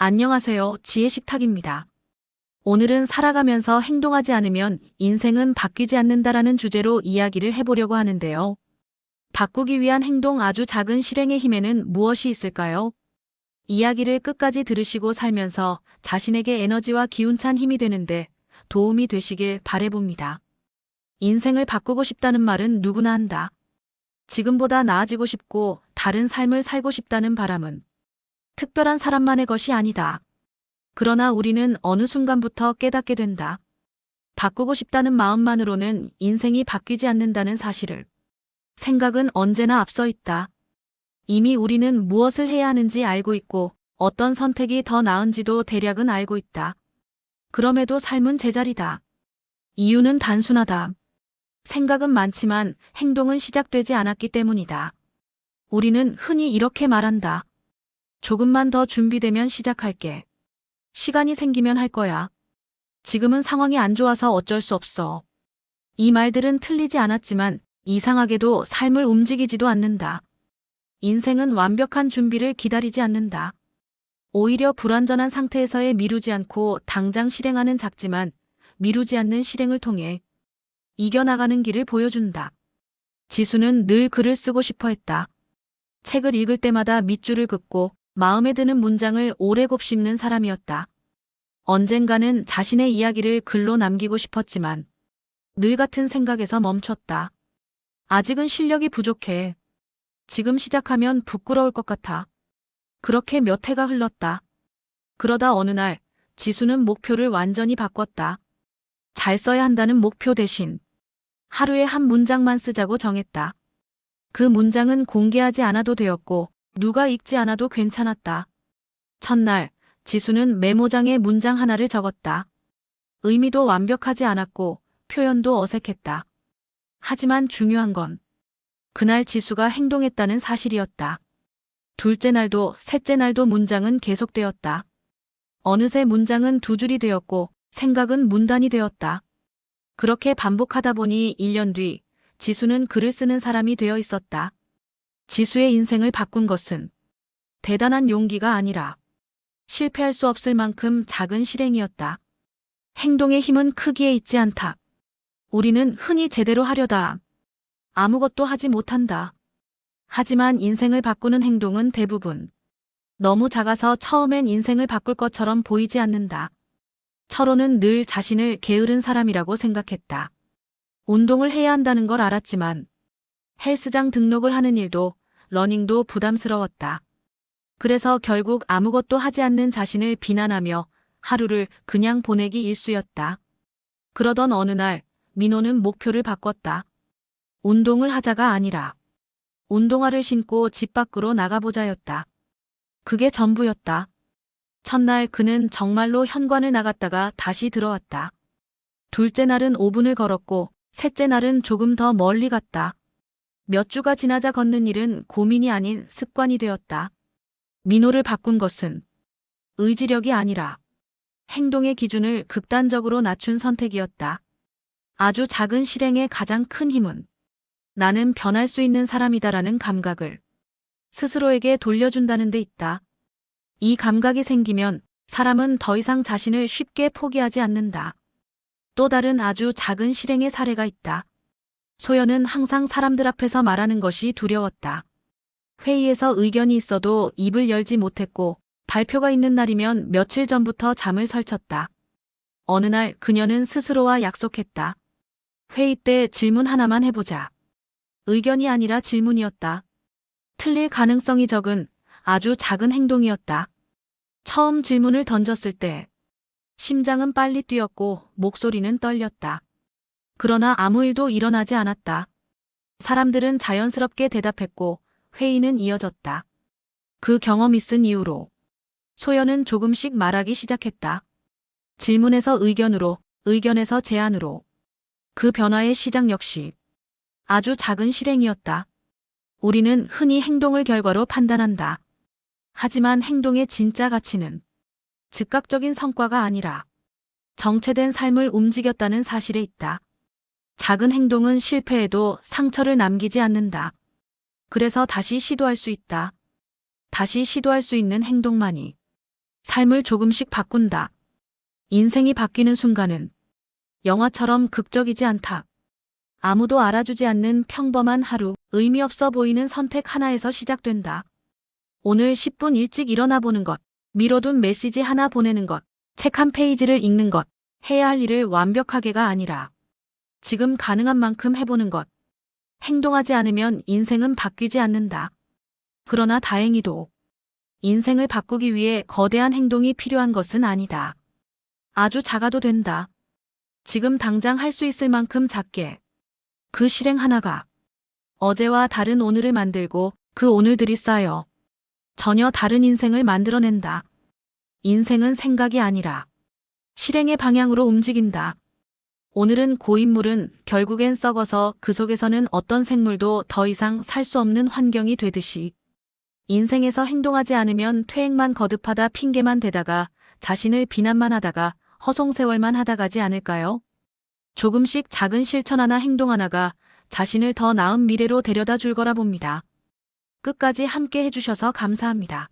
안녕하세요. 지혜식탁입니다. 오늘은 살아가면서 행동하지 않으면 인생은 바뀌지 않는다라는 주제로 이야기를 해보려고 하는데요. 바꾸기 위한 행동, 아주 작은 실행의 힘에는 무엇이 있을까요? 이야기를 끝까지 들으시고 살면서 자신에게 에너지와 기운찬 힘이 되는데 도움이 되시길 바라봅니다. 인생을 바꾸고 싶다는 말은 누구나 한다. 지금보다 나아지고 싶고 다른 삶을 살고 싶다는 바람은 특별한 사람만의 것이 아니다. 그러나 우리는 어느 순간부터 깨닫게 된다. 바꾸고 싶다는 마음만으로는 인생이 바뀌지 않는다는 사실을. 생각은 언제나 앞서 있다. 이미 우리는 무엇을 해야 하는지 알고 있고 어떤 선택이 더 나은지도 대략은 알고 있다. 그럼에도 삶은 제자리다. 이유는 단순하다. 생각은 많지만 행동은 시작되지 않았기 때문이다. 우리는 흔히 이렇게 말한다. 조금만 더 준비되면 시작할게. 시간이 생기면 할 거야. 지금은 상황이 안 좋아서 어쩔 수 없어. 이 말들은 틀리지 않았지만 이상하게도 삶을 움직이지도 않는다. 인생은 완벽한 준비를 기다리지 않는다. 오히려 불완전한 상태에서의 미루지 않고 당장 실행하는 작지만 미루지 않는 실행을 통해 이겨나가는 길을 보여준다. 지수는 늘 글을 쓰고 싶어 했다. 책을 읽을 때마다 밑줄을 긋고 마음에 드는 문장을 오래 곱씹는 사람이었다. 언젠가는 자신의 이야기를 글로 남기고 싶었지만 늘 같은 생각에서 멈췄다. 아직은 실력이 부족해. 지금 시작하면 부끄러울 것 같아. 그렇게 몇 해가 흘렀다. 그러다 어느 날 지수는 목표를 완전히 바꿨다. 잘 써야 한다는 목표 대신 하루에 한 문장만 쓰자고 정했다. 그 문장은 공개하지 않아도 되었고 누가 읽지 않아도 괜찮았다. 첫날 지수는 메모장에 문장 하나를 적었다. 의미도 완벽하지 않았고 표현도 어색했다. 하지만 중요한 건 그날 지수가 행동했다는 사실이었다. 둘째 날도 셋째 날도 문장은 계속되었다. 어느새 문장은 두 줄이 되었고 생각은 문단이 되었다. 그렇게 반복하다 보니 1년 뒤 지수는 글을 쓰는 사람이 되어 있었다. 지수의 인생을 바꾼 것은 대단한 용기가 아니라 실패할 수 없을 만큼 작은 실행이었다. 행동의 힘은 크기에 있지 않다. 우리는 흔히 제대로 하려다 아무것도 하지 못한다. 하지만 인생을 바꾸는 행동은 대부분 너무 작아서 처음엔 인생을 바꿀 것처럼 보이지 않는다. 철호는 늘 자신을 게으른 사람이라고 생각했다. 운동을 해야 한다는 걸 알았지만 헬스장 등록을 하는 일도 러닝도 부담스러웠다. 그래서 결국 아무것도 하지 않는 자신을 비난하며 하루를 그냥 보내기 일쑤였다. 그러던 어느 날 민호는 목표를 바꿨다. 운동을 하자가 아니라 운동화를 신고 집 밖으로 나가보자였다. 그게 전부였다. 첫날 그는 정말로 현관을 나갔다가 다시 들어왔다. 둘째 날은 5분을 걸었고 셋째 날은 조금 더 멀리 갔다. 몇 주가 지나자 걷는 일은 고민이 아닌 습관이 되었다. 민호를 바꾼 것은 의지력이 아니라 행동의 기준을 극단적으로 낮춘 선택이었다. 아주 작은 실행의 가장 큰 힘은 나는 변할 수 있는 사람이다라는 감각을 스스로에게 돌려준다는 데 있다. 이 감각이 생기면 사람은 더 이상 자신을 쉽게 포기하지 않는다. 또 다른 아주 작은 실행의 사례가 있다. 소연은 항상 사람들 앞에서 말하는 것이 두려웠다. 회의에서 의견이 있어도 입을 열지 못했고 발표가 있는 날이면 며칠 전부터 잠을 설쳤다. 어느 날 그녀는 스스로와 약속했다. 회의 때 질문 하나만 해보자. 의견이 아니라 질문이었다. 틀릴 가능성이 적은 아주 작은 행동이었다. 처음 질문을 던졌을 때 심장은 빨리 뛰었고 목소리는 떨렸다. 그러나 아무 일도 일어나지 않았다. 사람들은 자연스럽게 대답했고 회의는 이어졌다. 그 경험이 쓴 이후로 소연은 조금씩 말하기 시작했다. 질문에서 의견으로, 의견에서 제안으로. 그 변화의 시작 역시 아주 작은 실행이었다. 우리는 흔히 행동을 결과로 판단한다. 하지만 행동의 진짜 가치는 즉각적인 성과가 아니라 정체된 삶을 움직였다는 사실에 있다. 작은 행동은 실패해도 상처를 남기지 않는다. 그래서 다시 시도할 수 있다. 다시 시도할 수 있는 행동만이 삶을 조금씩 바꾼다. 인생이 바뀌는 순간은 영화처럼 극적이지 않다. 아무도 알아주지 않는 평범한 하루, 의미 없어 보이는 선택 하나에서 시작된다. 오늘 10분 일찍 일어나 보는 것, 미뤄둔 메시지 하나 보내는 것, 책 한 페이지를 읽는 것, 해야 할 일을 완벽하게가 아니라 지금 가능한 만큼 해보는 것. 행동하지 않으면 인생은 바뀌지 않는다. 그러나 다행히도 인생을 바꾸기 위해 거대한 행동이 필요한 것은 아니다. 아주 작아도 된다. 지금 당장 할 수 있을 만큼 작게. 그 실행 하나가 어제와 다른 오늘을 만들고 그 오늘들이 쌓여 전혀 다른 인생을 만들어낸다. 인생은 생각이 아니라 실행의 방향으로 움직인다. 오늘은 고인물은 결국엔 썩어서 그 속에서는 어떤 생물도 더 이상 살 수 없는 환경이 되듯이 인생에서 행동하지 않으면 퇴행만 거듭하다 핑계만 대다가 자신을 비난만 하다가 허송세월만 하다 가지 않을까요? 조금씩 작은 실천 하나 행동 하나가 자신을 더 나은 미래로 데려다 줄 거라 봅니다. 끝까지 함께 해주셔서 감사합니다.